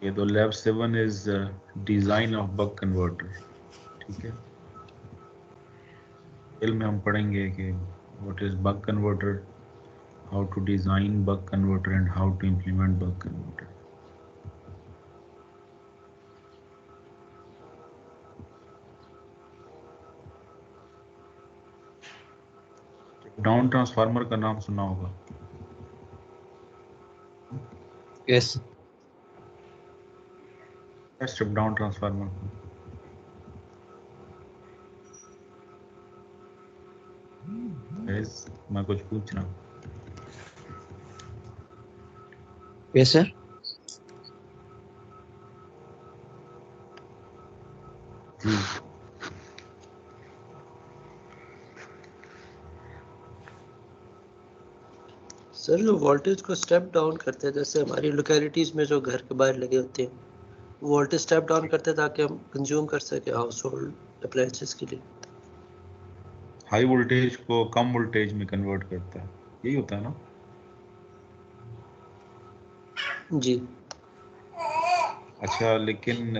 ये तो lab 7 is design of buck converter. ठीक है, में हम पढ़ेंगे कि what is buck converter, how to design buck converter and how to implement buck converter. Down transformer का नाम सुना होगा। यस स्टेप डाउन ट्रांसफार्मर मैं कुछ पूछ रहा हूँ। Yes sir. जी सर जो वोल्टेज को स्टेप डाउन करते हैं, जैसे हमारी लोकेलिटीज में जो घर के बाहर लगे होते हैं, वोल्टेज स्टेप डाउन करते हैं ताकि हम कंज्यूम कर सके हाउस होल्ड अप्लायंसेस के लिए। हाई वोल्टेज को कम वोल्टेज में कन्वर्ट करता है, यही होता है ना? जी अच्छा, लेकिन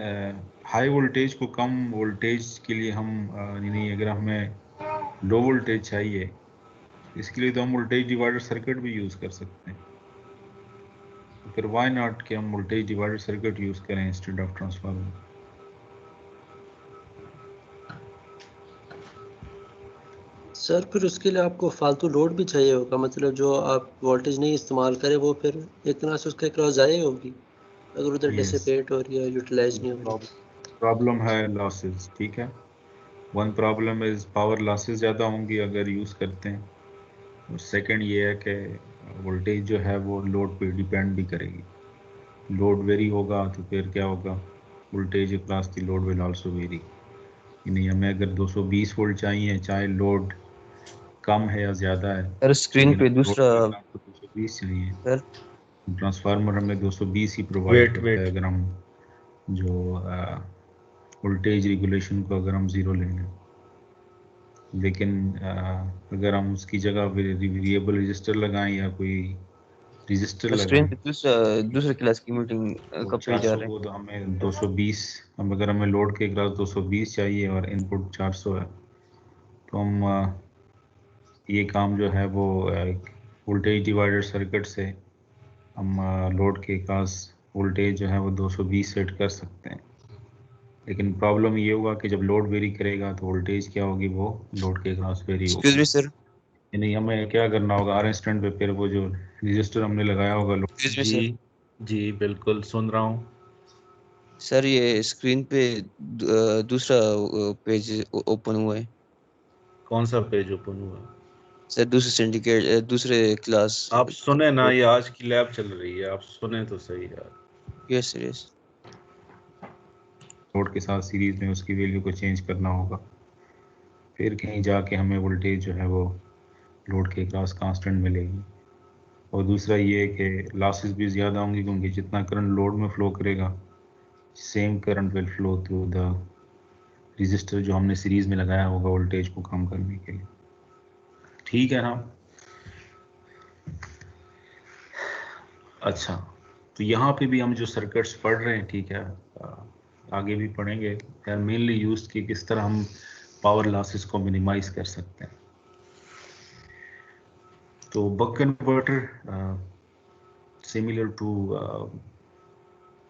हाई वोल्टेज को कम वोल्टेज के लिए हम यानी अगर हमें लो वोल्टेज चाहिए, इसके लिए तो हम वोल्टेज डिवाइडर सर्किट भी यूज कर सकते हैं। तो फिर व्हाई नॉट कि हम वोल्टेज डिवाइडर सर्किट यूज करें इंस्टेड ऑफ ट्रांसफार्मर। सर, फिर उसके लिए आपको फालतू लोड भी चाहिए होगा, मतलब जो आप वोल्टेज नहीं इस्तेमाल करें वो फिर एक तरह से उसके क्रॉस जाए होगी अगर उधर Yes. डिसिपेट हो रही है, यूटिलाइज नहीं हो रही। प्रॉब्लम है लॉसेस, ठीक है। One problem is power losses ज़्यादा होंगी अगर यूज़ करते हैं, और सेकंड ये है कि वोल्टेज जो है वो लोड पे डिपेंड भी करेगी। लोड वेरी होगा तो फिर क्या होगा, voltage across the load will also very. यानी हमें अगर 220 वोल्ट चाहिए, चाहे लोड कम है या ज़्यादा है, सर स्क्रीन लेकिन पे लोड दूसरा के अक्रॉस तो 220 चाहिए। सर ट्रांसफार्मर हमें 220 ही प्रोवाइड करता है अगर हम जो वोल्टेज रेगुलेशन को अगर हम ज़ीरो लेंगे। लेकिन अगर हम उसकी जगह वेरिएबल रजिस्टर लगाएं या कोई रजिस्टर स्क्रीन लगाएं, पे दूसरे क्लास की मीटिंग तो का पेज आ 400 रहा है। को तो हमें 220, हम अगर हमें लोड के क्लास 220 चाहिए और इनपुट 400 है, तो हम ये काम जो है वो वोल्टेज डिवाइडर सर्किट से हम लोड के क्लास वोल्टेज जो है वो 220 सेट कर सकते हैं। लेकिन प्रॉब्लम ये होगा कि जब लोड वेरी करेगा तो वोल्टेज क्या होगी, वो लोड के क्लास वेरी एक्सक्यूज होगी। मी सर। यानी हमें क्या करना होगा, आर इंस्टेंट पे फिर वो जो रजिस्टर हमने लगाया होगा एक्सक्यूज मी जी सर। जी बिल्कुल सुन रहा हूँ। सर ये स्क्रीन पे दूसरा पेज ओपन हुआ है कौन सा पेज ओपन हुआ? सर। दूसरे सिंडिकेट दूसरे क्लास। आप सुने ना, ये आज की लैब चल रही है, आप सुने तो सही यार। Yes sir yes. लोड के साथ सीरीज में उसकी वैल्यू को चेंज करना होगा, फिर कहीं जाके हमें वोल्टेज जो है वो लोड के क्रॉस कांस्टेंट मिलेगी। और दूसरा ये है कि लॉसेस भी ज़्यादा होंगी, क्योंकि जितना करंट लोड में फ्लो करेगा, same current will flow through the register जो हमने सीरीज में लगाया होगा वोल्टेज को कम करने के लिए। ठीक है ना? अच्छा, तो यहाँ पे भी हम जो सर्किट्स पढ़ रहे हैं, ठीक है, आगे भी पढ़ेंगे, दे आर मेनली यूज्ड कि किस तरह हम पावर लॉसेस को मिनिमाइज कर सकते हैं। तो buck converter similar to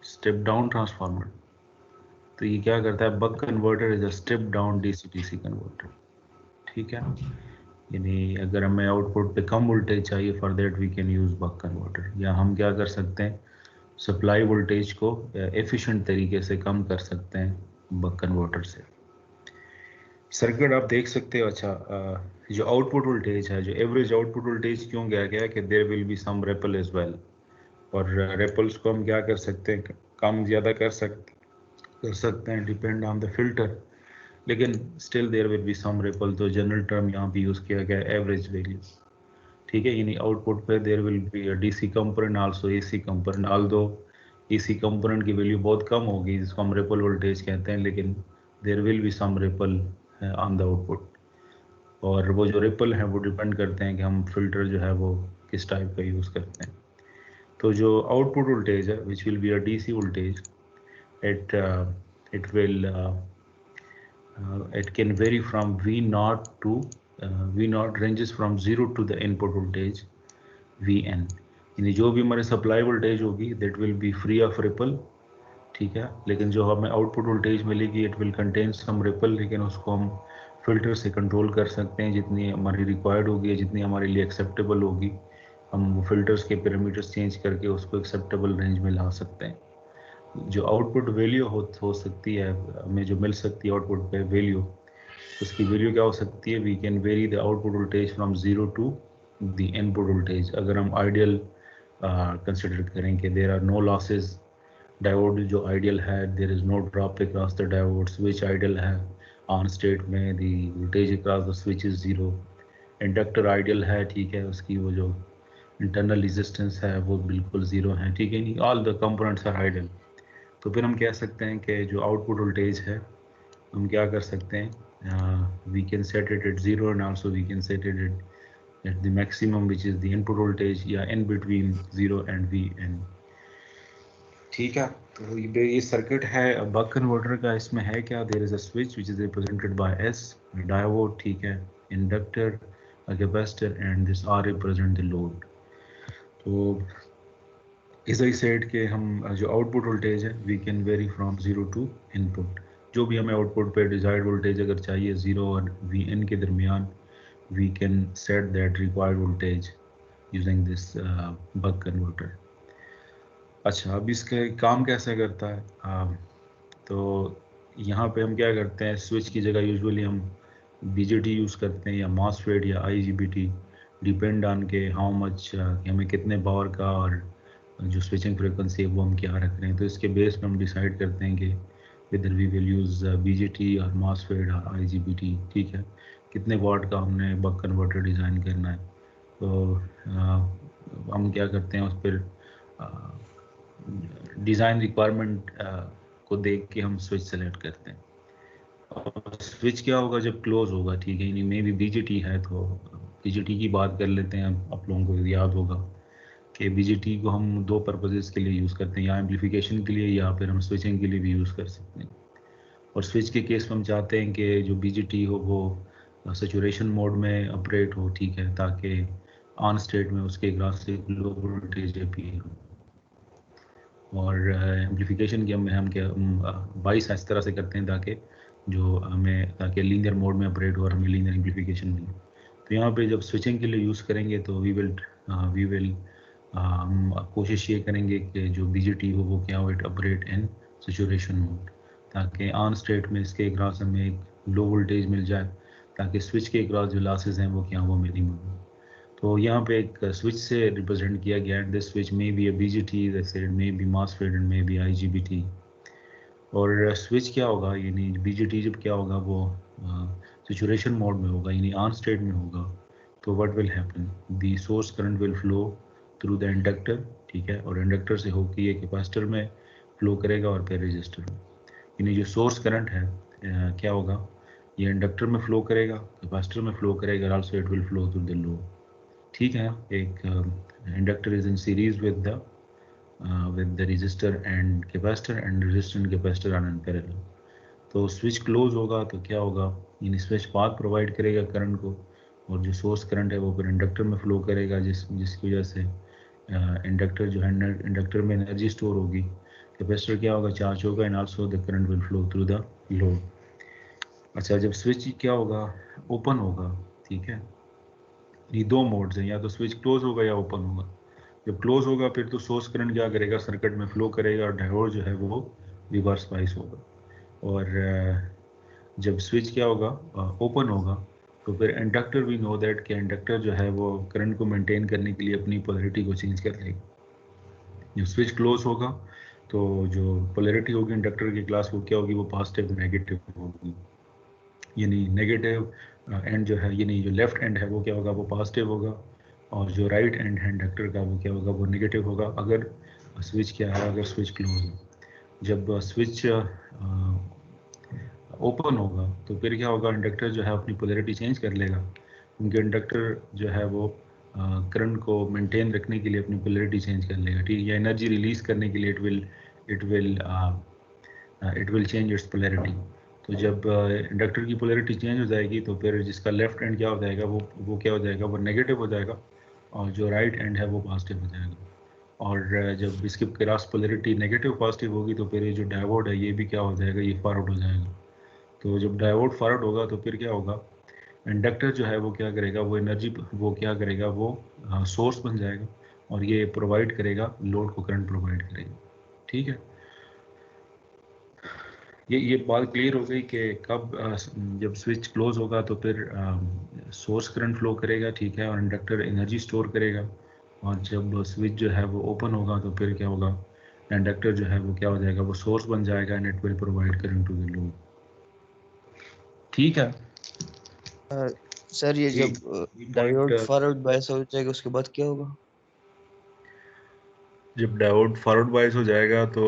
step down transformer, तो ये क्या करता है, buck converter is a step down DC DC converter. ठीक है, यानी अगर हमें आउटपुट पे कम वोल्टेज चाहिए, for that we can use buck converter. या हम क्या कर सकते हैं, सप्लाई वोल्टेज को एफिशिएंट तरीके से कम कर सकते हैं बक कन्वर्टर से। सर्किट आप देख सकते हो। अच्छा, जो आउटपुट वोल्टेज है, जो एवरेज आउटपुट वोल्टेज क्यों गया गया कि there will be some ripple as well, और रिपल्स को हम क्या कर सकते हैं, कम ज़्यादा कर सकते हैं, डिपेंड ऑन द फिल्टर। लेकिन still there will be some ripple, तो जनरल टर्म यहाँ पे यूज़ किया गया एवरेज वैल्यू। ठीक है, यानी आउटपुट पे there will be a DC component also AC component, although AC component की वैल्यू बहुत कम होगी जिसको हम रिपल वोल्टेज कहते हैं, लेकिन there will be some ripple on the output. और वो जो रिपल है वो डिपेंड करते हैं कि हम फिल्टर जो है वो किस टाइप का यूज़ करते हैं। तो जो आउटपुट वोल्टेज है विच will be a DC voltage, it can vary from V0 to V0 ranges from 0 to the input voltage Vn, यानी जो भी हमारे सप्लाई वोल्टेज होगी that will be free of ripple, ठीक है। लेकिन जो हमें आउटपुट वोल्टेज मिलेगी it will contain some ripple, लेकिन उसको हम फिल्टर से कंट्रोल कर सकते हैं, जितनी हमारी रिक्वायर्ड होगी, जितनी हमारे लिए एक्सेप्टेबल होगी, हम वो फिल्टर्स के पैरामीटर्स चेंज करके उसको एक्सेप्टेबल रेंज में ला सकते हैं। जो आउटपुट वैल्यू हो सकती है हमें, जो मिल सकती है आउटपुट पे वैल्यू, उसकी वैल्यू क्या हो सकती है, we can vary the output voltage from 0 to the input voltage. अगर हम आइडियल कंसिडर करें कि there are no losses, diode जो आइडियल है, there is no drop across the diode, switch ideal है, ऑन स्टेट में the voltage across the switch is 0, inductor ideal है, ठीक है, उसकी वो जो इंटरनल रेजिस्टेंस है वो बिल्कुल 0 है, ठीक है, नहीं, all the components are ideal. तो फिर हम कह सकते हैं कि जो आउटपुट वोल्टेज है हम क्या कर सकते हैं, we can set it at 0 and also we can set it at the maximum which is the input voltage, या इन बिटवीन 0 एंड Vn, ठीक है। तो ये सर्किट है बक कन्वर्टर का। इसमें है क्या, there is a switch which is represented by S, diode, ठीक है, inductor, capacitor and this R represent the load. तो इस आई सेड के हम जो आउटपुट वोल्टेज है we can vary from 0 to input, जो भी हमें आउटपुट पे डिजायर्ड वोल्टेज अगर चाहिए 0 और Vn के दरमियान, we can set that required voltage using this buck converter. अच्छा, अब इसका काम कैसे करता है, तो यहाँ पे हम क्या करते हैं, स्विच की जगह यूजुअली हम BJT यूज़ करते हैं या मॉसफेट या IGBT, डिपेंड ऑन के हाउ मच, हमें कितने पावर का और जो स्विचिंग फ्रिक्वेंसी है वो हम क्या रख रहे हैं। तो इसके बेस पे हम डिसाइड करते हैं कि विदर वी विल यूज़ BJT और मॉसफेट और IGBT, ठीक है, कितने वाट का हमने बक कन्वर्टर डिज़ाइन करना है। तो हम क्या करते हैं, उस पर डिज़ाइन रिक्वायरमेंट को देख के हम स्विच सेलेक्ट करते हैं। और स्विच क्या होगा जब क्लोज होगा, ठीक है, यानी मे भी BJT है तो BJT की बात कर लेते हैं। आप लोगों को याद होगा कि BJT को हम दो पर्पजेज़ के लिए यूज़ करते हैं, या एम्पलीफिकेशन के लिए या फिर हम स्विचिंग के लिए भी यूज़ कर सकते हैं। और स्विच के केस में हम चाहते हैं कि जो BJT हो वो सैचुरेशन मोड में ऑपरेट हो, ठीक है, ताकि ऑन स्टेट में उसके ग्रास से लो वोल्टेज अपीयर हो। और एम्पलीफिकेशन की हम क्या बाइस इस तरह से करते हैं ताकि जो हमें, ताकि लीनियर मोड में ऑपरेट हो और हमें लीनियर एम्पलीफिकेशन मिले। तो यहाँ पे जब स्विचिंग के लिए यूज़ करेंगे तो वी विल हम कोशिश ये करेंगे कि जो BJT हो वो क्या हो, it operate in saturation mode, ताकि ऑन स्टेट में इसके अक्रॉस हमें एक लो वोल्टेज मिल जाए, ताकि स्विच के अक्रॉस जो लॉसेज हैं वो क्या वो मिनिमम हो। तो यहाँ पे एक स्विच से रिप्रेजेंट किया गया है, this switch may be a BJT, may be MOSFET and may be IGBT। और स्विच क्या होगा, यानी BJT जब क्या होगा वो सैचुरेशन मोड में होगा, यानी ऑन स्टेट में होगा, तो what will happen, the source current will flow through the inductor, ठीक है, और इंडक्टर से होकर ये कैपेसिटर में फ्लो करेगा और फिर रजिस्टर में, यानी जो सोर्स करंट है क्या होगा, ये इंडक्टर में फ्लो करेगा, कैपेसिटर में फ्लो करेगा, also it will flow through the load, ठीक है। एक inductor is in series with the resistor and capacitor, and resistor and capacitor are in parallel. तो स्विच क्लोज होगा तो क्या होगा, यानी स्विच पाथ प्रोवाइड करेगा करंट को, और जो सोर्स करंट है वो फिर इंडक्टर में फ्लो करेगा, जिसकी वजह से इंडक्टर जो है, इंडक्टर में एनर्जी स्टोर होगी, कैपेसिटर क्या होगा, चार्ज होगा, and also the current will flow through the load. अच्छा, जब स्विच क्या होगा, ओपन होगा, ठीक है, ये दो मोड्स हैं, या तो स्विच क्लोज होगा या ओपन होगा। जब क्लोज होगा फिर तो सोर्स करंट क्या करेगा, सर्किट में फ्लो करेगा और डायोड जो है वो रिवर्स बाइस होगा। और जब स्विच क्या होगा, ओपन होगा, तो फिर इंडक्टर वी नो दैट कि इंडक्टर जो है वो करंट को मेंटेन करने के लिए अपनी पोलैरिटी को चेंज कर लेगा। जब स्विच क्लोज होगा तो जो पोलैरिटी होगी इंडक्टर की क्लास वो क्या होगी, वो पॉजिटिव नेगेटिव होगी, यानी नेगेटिव एंड जो है, यानी जो लेफ्ट एंड है वो क्या होगा, वो पॉजिटिव होगा, और जो राइट एंड है इंडक्टर का वो क्या होगा, वो नेगेटिव होगा, अगर स्विच क्या है, अगर स्विच क्लोज है। जब स्विच ओपन होगा तो फिर क्या होगा, इंडक्टर जो है अपनी पोलैरिटी चेंज कर लेगा, क्योंकि इंडक्टर जो है वो करंट को मेंटेन रखने के लिए अपनी पोलैरिटी चेंज कर लेगा, ठीक है, या एनर्जी रिलीज करने के लिए it will change it's polarity. तो जब इंडक्टर की पोलैरिटी चेंज हो जाएगी तो फिर जिसका लेफ्ट एंड क्या हो जाएगा, वो क्या हो जाएगा, वो नेगेटिव हो जाएगा, और जो राइट एंड है वो पॉजिटिव हो जाएगा। और जब इसकी क्रॉस पोलैरिटी नेगेटिव पॉजिटिव होगी तो फिर ये जो डायोड है ये भी क्या हो जाएगा, ये फॉरवर्ड हो जाएगा। तो जब डायोड फॉरवर्ड होगा तो फिर क्या होगा, इंडक्टर जो है वो क्या करेगा, वो एनर्जी वो क्या करेगा, वो सोर्स बन जाएगा और ये प्रोवाइड करेगा, लोड को करंट प्रोवाइड करेगा, ठीक है। ये बात क्लियर हो गई कि कब जब स्विच क्लोज होगा तो फिर सोर्स करंट फ्लो करेगा, ठीक है, और इंडक्टर एनर्जी स्टोर करेगा, और जब स्विच जो है वो ओपन होगा तो फिर क्या होगा, इंडक्टर जो है वो क्या हो जाएगा, वो सोर्स बन जाएगा and it will provide current to the load, ठीक है। सर ये जब डायोड फॉरवर्ड बायस हो जाएगा उसके बाद क्या होगा? जब डायोड फॉरवर्ड बायस हो जाएगा तो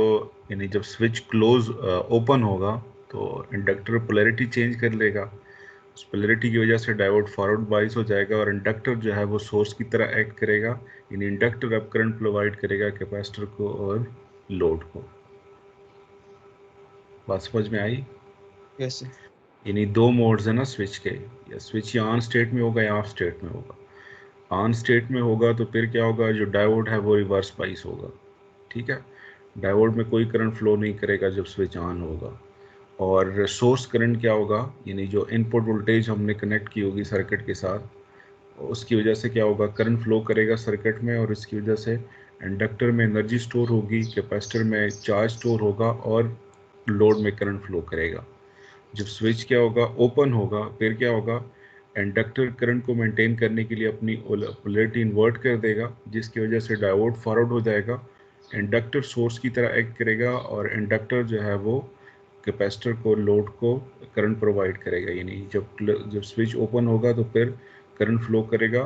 यानी जब स्विच क्लोज ओपन होगा तो इंडक्टर पोलैरिटी चेंज कर लेगा, उस पोलैरिटी की वजह से डायोड फॉरवर्ड बायस हो जाएगा और इंडक्टर जो है वो सोर्स की तरह एक्ट करेगा, यानी इंडक्टर अब करंट प्रोवाइड करेगा कैपेसिटर को और लोड को। बात समझ में आई? कैसे? यानी दो मोड्स है ना स्विच के, या स्विच या ऑन स्टेट में होगा या ऑफ स्टेट में होगा। ऑन स्टेट में होगा तो फिर क्या होगा, जो डायोड है वो रिवर्स बाइस होगा, ठीक है, डायोड में कोई करंट फ्लो नहीं करेगा जब स्विच ऑन होगा। और सोर्स करंट क्या होगा, यानी जो इनपुट वोल्टेज हमने कनेक्ट की होगी सर्किट के साथ, उसकी वजह से क्या होगा, करंट फ्लो करेगा सर्किट में, और इसकी वजह से इंडक्टर में एनर्जी स्टोर होगी, कैपेसिटर में चार्ज स्टोर होगा और लोड में करंट फ्लो करेगा। जब स्विच क्या होगा, ओपन होगा, फिर क्या होगा, इंडक्टर करंट को मेंटेन करने के लिए अपनी पोलैरिटी इन्वर्ट कर देगा, जिसकी वजह से डायोड फॉरवर्ड हो जाएगा, इंडक्टर सोर्स की तरह एक्ट करेगा और इंडक्टर जो है वो कैपेसिटर को, लोड को करंट प्रोवाइड करेगा। यानी जब स्विच ओपन होगा तो फिर करंट फ्लो करेगा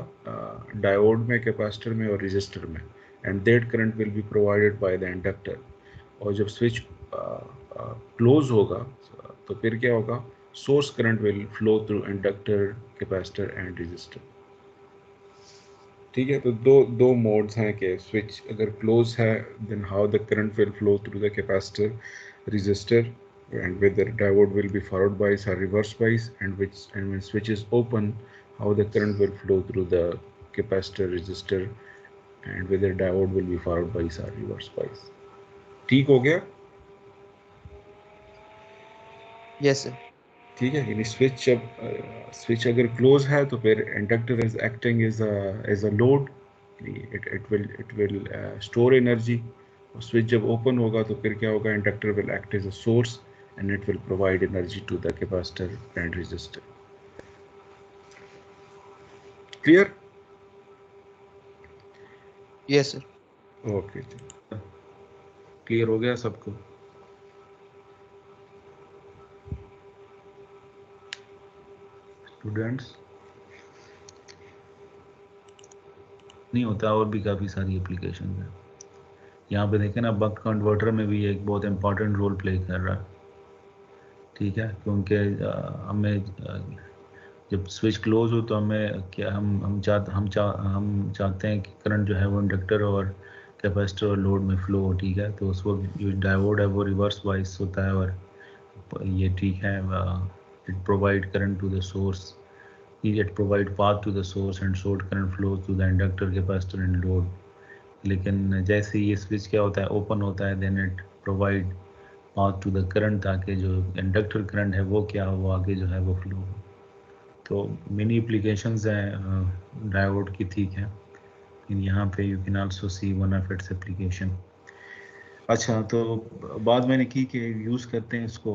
डायोड में, कैपेसिटर में और रेजिस्टर में, and that current will be provided by the inductor. और जब स्विच क्लोज होगा तो फिर क्या होगा, source current will flow through inductor, capacitor and resistor, ठीक है। तो दो मोड्स हैं कि स्विच अगर क्लोज है then how the current will flow through the capacitor, resistor, and whether diode will be forward bias or reverse bias, and when switch is open, how the current will flow through the capacitor, resistor, and whether diode will be forward bias or reverse bias. ठीक हो गया? Yes sir. ठीक है, यानी switch अगर close है तो फिर inductor is acting as a load, it will store energy. और स्विच जब ओपन होगा तो फिर क्या होगा, inductor will act as a source and it will provide energy to the capacitor and resistor. Clear? Yes sir. Okay, clear हो गया सबको? स्टूडेंट्स, नहीं होता, और भी काफ़ी सारी एप्लीकेशन है। यहाँ पे देखें ना, बक कन्वर्टर में भी एक बहुत इंपॉर्टेंट रोल प्ले कर रहा है, ठीक है, क्योंकि हमें जब स्विच क्लोज हो तो हमें क्या हम चाहते हैं कि करंट जो है वो इंडक्टर और कैपेसिटर और लोड में फ्लो हो, ठीक है। तो उस वक्त जो डायोड है वो रिवर्स बाइस होता है और ये ठीक है, it provide current to the source, it provide path to the source and source current flow to the inductor, capacitor and load. लेकिन जैसे ये स्विच क्या होता है, ओपन होता है, then it provide path to the current, ताकि जो इंडक्टर करंट है वो क्या हो, वो आगे जो है वो फ्लो हो। तो मेनी एप्लीकेशंस हैं डायोड की, ठीक है, लेकिन यहाँ पे you can also C one of its application. अच्छा, तो बात मैंने की कि यूज़ करते हैं इसको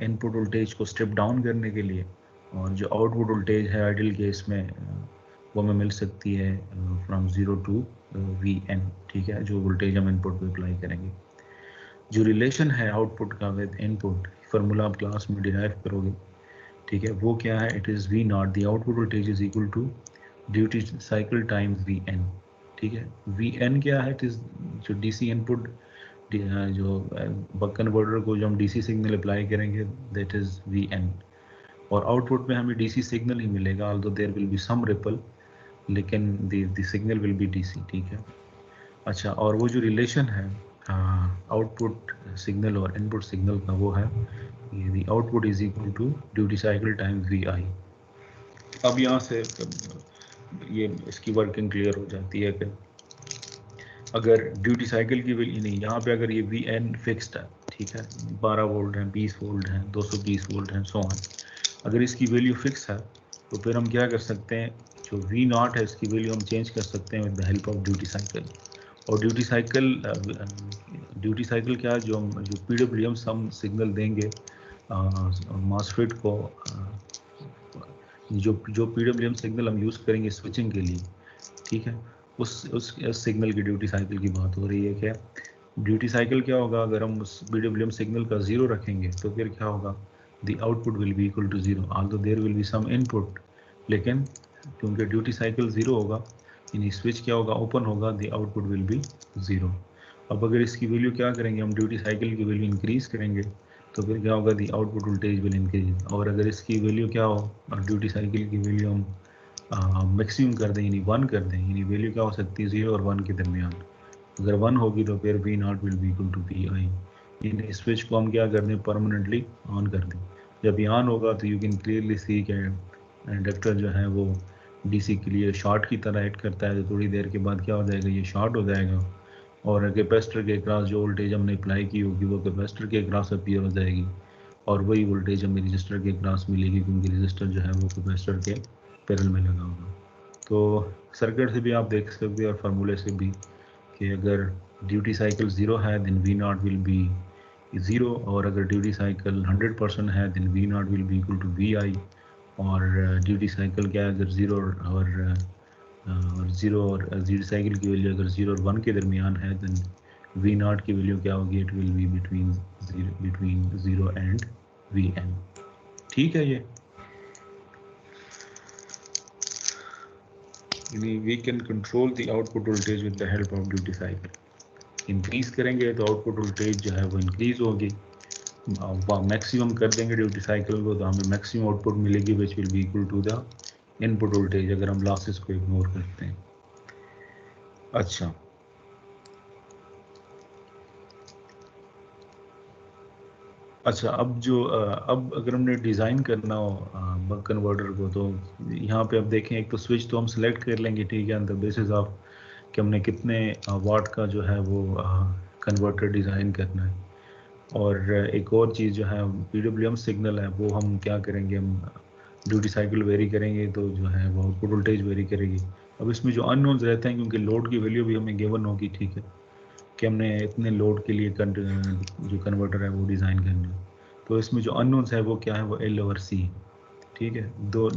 इनपुट वोल्टेज को स्टेप डाउन करने के लिए, और जो आउटपुट वोल्टेज है आइडियल केस में वो हमें मिल सकती है फ्रॉम 0 टू Vn, ठीक है, जो वोल्टेज हम इनपुट पे अप्लाई करेंगे। जो रिलेशन है आउटपुट का विद इनपुट, फार्मूला आप क्लास में डिराइव करोगे, ठीक है, वो क्या है, it is V0, the output voltage is equal to duty cycle times Vn, ठीक है। Vn क्या है, इट इज़ जो डीसी इनपुट, जो बक कन्वर्टर को जो हम डीसी सिग्नल अप्लाई करेंगे, दैट इज़ Vn, और आउटपुट में हमें डीसी सिग्नल ही मिलेगा, although there will be some ripple, लेकिन the signal will be DC, ठीक है। अच्छा, और वो जो रिलेशन है आउटपुट सिग्नल और इनपुट सिग्नल का, वो है ये the output is equal to duty cycle times V I. अब यहाँ से ये इसकी वर्किंग क्लियर हो जाती है कि अगर ड्यूटी साइकिल की वैल्यू नहीं, यहाँ पे अगर ये वी एन फिक्स्ड है, ठीक है, 12 वोल्ट है, 20 वोल्ट है, 220 वोल्ट है, सो ऑन, अगर इसकी वैल्यू फिक्स है तो फिर हम क्या कर सकते हैं, जो वी नॉट है इसकी वैल्यू हम चेंज कर सकते हैं with the help of duty cycle. और ड्यूटी साइकिल क्या है, जो पीडब्ल्यूएम हम सिग्नल देंगे मॉसफेट को, जो पीडब्ल्यूएम सिग्नल हम यूज़ करेंगे स्विचिंग के लिए, ठीक है, उस सिग्नल की ड्यूटी साइकिल की बात हो रही है। क्या ड्यूटी साइकिल क्या होगा, अगर हम उस पीडब्ल्यूएम सिग्नल का 0 रखेंगे तो फिर क्या होगा, the output will be equal to 0 although there will be some input, लेकिन क्योंकि ड्यूटी साइकिल 0 होगा, यानी स्विच क्या होगा, ओपन होगा, द आउटपुट विल बी 0। अब अगर इसकी वैल्यू क्या करेंगे हम, ड्यूटी साइकिल की वैल्यू इंक्रीज करेंगे तो फिर क्या होगा, the output voltage will increase. और अगर इसकी वैल्यू क्या हो, ड्यूटी साइकिल की वैल्यू हम मैक्सिमम कर दें, यानी 1 कर दें, यानी वैल्यू क्या हो सकती है, 0 और 1 के दरमियान। अगर 1 होगी तो फिर V not will be equal to V I, यानी स्विच को हम क्या कर दें, परमानेंटली ऑन कर दें। जब ये ऑन होगा तो यू कैन क्लियरली सी कि इंडक्टर जो है वो डीसी के लिए शॉर्ट की तरह एक्ट करता है, तो थोड़ी देर के बाद क्या हो जाएगा, ये शॉर्ट हो जाएगा और कैपेसिटर के क्रॉस जो वोल्टेज हमने अप्लाई की होगी वो कैपेसिटर के क्रॉस अपीयर हो जाएगी, और वही वोल्टेज हमें रजिस्टर के क्रॉस मिलेगी, क्योंकि रजिस्टर जो है वो कैपेसिटर के पैरेलल में लगा होगा। तो सर्किट से भी आप देख सकते हैं और फार्मूले से भी कि अगर ड्यूटी साइकिल 0 है then V not will be 0, और अगर ड्यूटी साइकिल 100% है then V not will be equal to V I, और ड्यूटी साइकिल क्या है, अगर 0 और ड्यूटी साइकिल की वैल्यू अगर 0 और 1 के दरमियान है देन वी नॉट की वैल्यू क्या होगी, it will be between 0 and V N, ठीक है। ये we can control the output voltage with the help of duty cycle. Increase करेंगे तो आउटपुट वोल्टेज जो है वो इंक्रीज होगी, मैक्सिमम कर देंगे ड्यूटी साइकिल को तो हमें मैक्सिमम आउटपुट मिलेगी which will be equal to the input voltage, अगर हम लॉसेस को इग्नोर करते हैं। अच्छा, अब अगर हमने डिज़ाइन करना हो बक कन्वर्टर को, तो यहाँ पे अब देखें, एक तो स्विच तो हम सिलेक्ट कर लेंगे, ठीक है, ऑन द बेसिस ऑफ कि हमने कितने वाट का जो है वो कन्वर्टर डिज़ाइन करना है। और एक और चीज़ जो है पीडब्ल्यूएम सिग्नल है वो हम क्या करेंगे, हम ड्यूटी साइकिल वेरी करेंगे तो जो है वो आउटपुट वोल्टेज वेरी करेगी। अब इसमें जो अननोन्स रहते हैं, क्योंकि लोड की वैल्यू भी हमें गिवन होगी, ठीक है, कि हमने इतने लोड के लिए जो कन्वर्टर है वो डिज़ाइन करना है, तो इसमें जो अननोन्स है वो क्या है, वो एल और सी, ठीक है।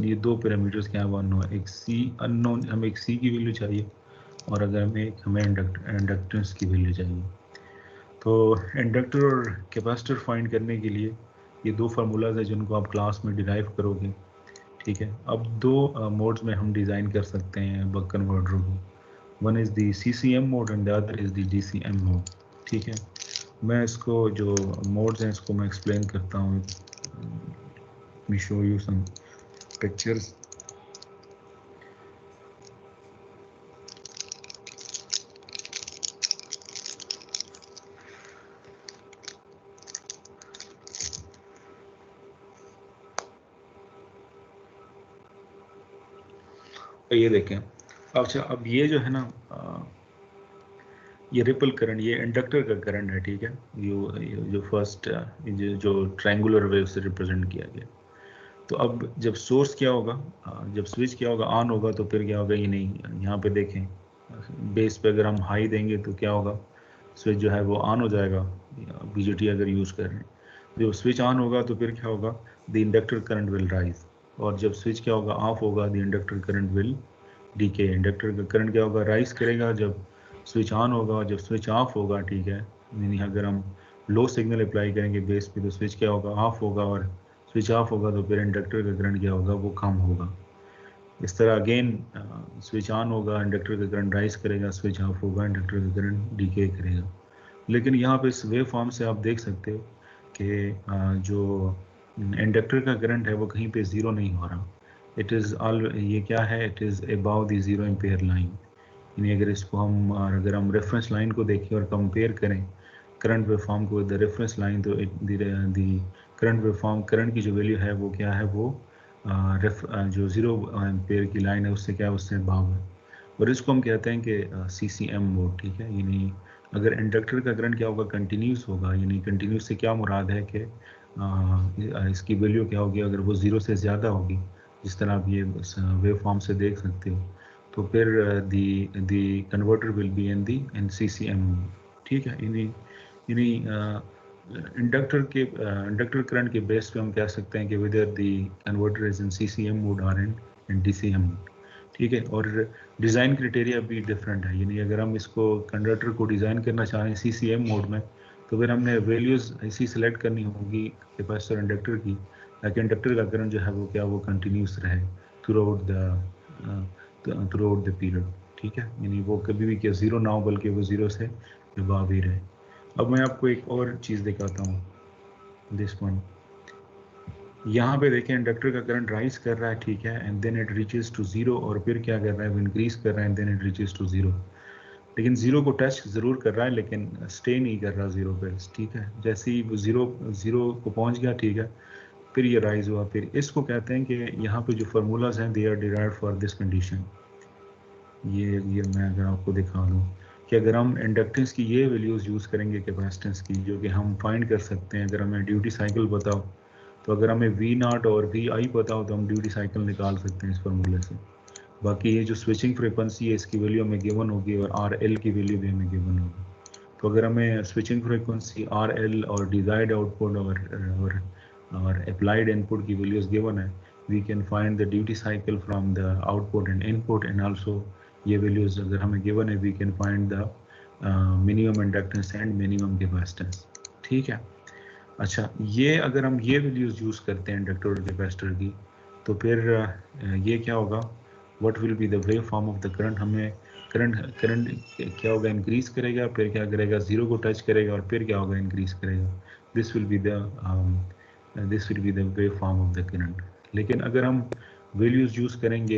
ये दो पैरामीटर्स क्या है वो अननोन, एक सी अननोन, हमें एक सी की वैल्यू चाहिए और अगर हमें इंडक्टेंस की वैल्यू चाहिए। तो इंडक्टर और कैपेसिटर फाइंड करने के लिए ये दो फार्मूलाज है जिनको आप क्लास में डिराइव करोगे, ठीक है। अब दो मोड्स में हम डिज़ाइन कर सकते हैं बक कन्वर्टर को, one is the CCM mode and the other is the DCM mode, ठीक है। मैं इसको जो मोड्स हैं इसको मैं एक्सप्लेन करता हूँ, let me show you some pictures. ये देखें, अच्छा, अब ये जो है ना ये रिपल करंट, ये इंडक्टर का करंट है, ठीक है। जो फर्स्ट जो ट्रायंगुलर वेव से रिप्रेजेंट किया गया। तो अब जब सोर्स क्या होगा, जब स्विच क्या होगा, ऑन होगा, तो फिर क्या होगा, ये नहीं, यहाँ पे देखें बेस पे अगर हम हाई देंगे तो क्या होगा, स्विच जो है वो ऑन हो जाएगा, BJT अगर यूज़ कर रहे हैं। जब स्विच ऑन होगा तो फिर क्या होगा, the inductor current will rise, और जब स्विच क्या होगा, ऑफ होगा, the inductor current will decay. Inductor का करंट क्या होगा, राइज करेगा जब स्विच ऑन होगा, जब स्विच ऑफ होगा, ठीक है, यानी अगर हम लो सिग्नल अप्लाई करेंगे बेस पे तो स्विच क्या होगा, ऑफ होगा, और स्विच ऑफ होगा तो फिर इंडक्टर का करंट क्या होगा, वो कम होगा। इस तरह अगेन स्विच ऑन होगा, इंडक्टर का करंट राइज करेगा, स्विच ऑफ होगा, इंडक्टर का करंट डीके करेगा। लेकिन यहाँ पे इस वेव फॉर्म से आप देख सकते हो कि जो इंडक्टर का करंट है वो कहीं पे ज़ीरो नहीं हो रहा, इट इज़ ऑल, ये क्या है, it is above the 0 ampere line. यानी अगर इसको हम, अगर हम रेफरेंस लाइन को देखें और कंपेयर करें करंट वेवफॉर्म को द रेफरेंस लाइन, तो द करंट वेवफॉर्म, करंट की जो वैल्यू है वो क्या है, वो जो 0 एम्पेयर की लाइन है उससे क्या है, उससे अबाव है। और इसको हम कहते हैं कि CCM मोड, ठीक है। यानी अगर इंडक्टर का करंट क्या होगा, कंटिन्यूस होगा। यानी कंटिन्यूस से क्या मुराद है कि इसकी वैल्यू क्या होगी, अगर वो 0 से ज़्यादा होगी, जिस तरह आप ये वेव फॉर्म से देख सकते हो, तो फिर the converter will be in CCM mode, ठीक है। यानी इंडक्टर करंट के बेस पे हम कह सकते हैं कि weather the converter is in CCM mode और इन DCM मोड, ठीक है। और डिज़ाइन क्राइटेरिया भी डिफरेंट है। यानी अगर हम इसको कंडक्टर को डिज़ाइन करना चाह रहे हैं CCM मोड में, तो फिर हमने वैल्यूज़ ऐसी सेलेक्ट करनी होगी कैपेसिटर इंडक्टर की, ताकि इंडक्टर का करंट जो है वो क्या, वो कंटिन्यूस रहे थ्रू आउट द पीरियड, ठीक है। यानी वो कभी भी क्या 0 ना हो, बल्कि वो 0 से अबव ही रहे। अब मैं आपको एक और चीज़ दिखाता हूँ, दिस वन। यहाँ पे देखें इंडक्टर का करंट राइज कर रहा है, ठीक है, and then it reaches to 0, और फिर क्या कर रहा है, वो इंक्रीज कर रहा है, and then it reaches to 0। लेकिन 0 को टच ज़रूर कर रहा है, लेकिन स्टे नहीं कर रहा 0 पे, ठीक है। जैसे ही वो 0 को पहुँच गया, ठीक है, फिर ये राइज हुआ। फिर इसको कहते हैं कि यहाँ पे जो फार्मूलाज हैं, they are derived for this condition. ये मैं अगर आपको दिखा दूँ कि अगर हम इंडक्टेंस की ये वैल्यूज़ यूज़ करेंगे कैपेसिटेंस की, जो कि हम फाइंड कर सकते हैं, अगर हमें ड्यूटी साइकिल बताओ, तो अगर हमें V0 और VI पता हो तो हम ड्यूटी साइकिल निकाल सकते हैं इस फार्मूले से। बाकी ये जो स्विचिंग फ्रीक्वेंसी है, इसकी वैल्यू हमें गिवन होगी, और RL की वैल्यू भी हमें गिवन होगी। तो अगर हमें स्विचिंग फ्रीक्वेंसी, RL और डिजायर्ड आउटपुट और अप्लाइड इनपुट की वैल्यूज गिवन है, we can find the duty cycle from the output and input, and also ये वैल्यूज अगर हमें गिवन है, we can find the minimum inductance and minimum capacitance, ठीक है। अच्छा, ये अगर हम ये वैल्यूज यूज़ करते हैं इंडक्टर और कैपेसिटर की, तो फिर ये क्या होगा, what will be the wave form of the current. हमें करंट क्या होगा, इंक्रीज करेगा, फिर क्या करेगा, 0 को टच करेगा, और फिर क्या होगा, इंक्रीज करेगा। This will be the wave form of the current. लेकिन अगर हम वैल्यूज यूज़ करेंगे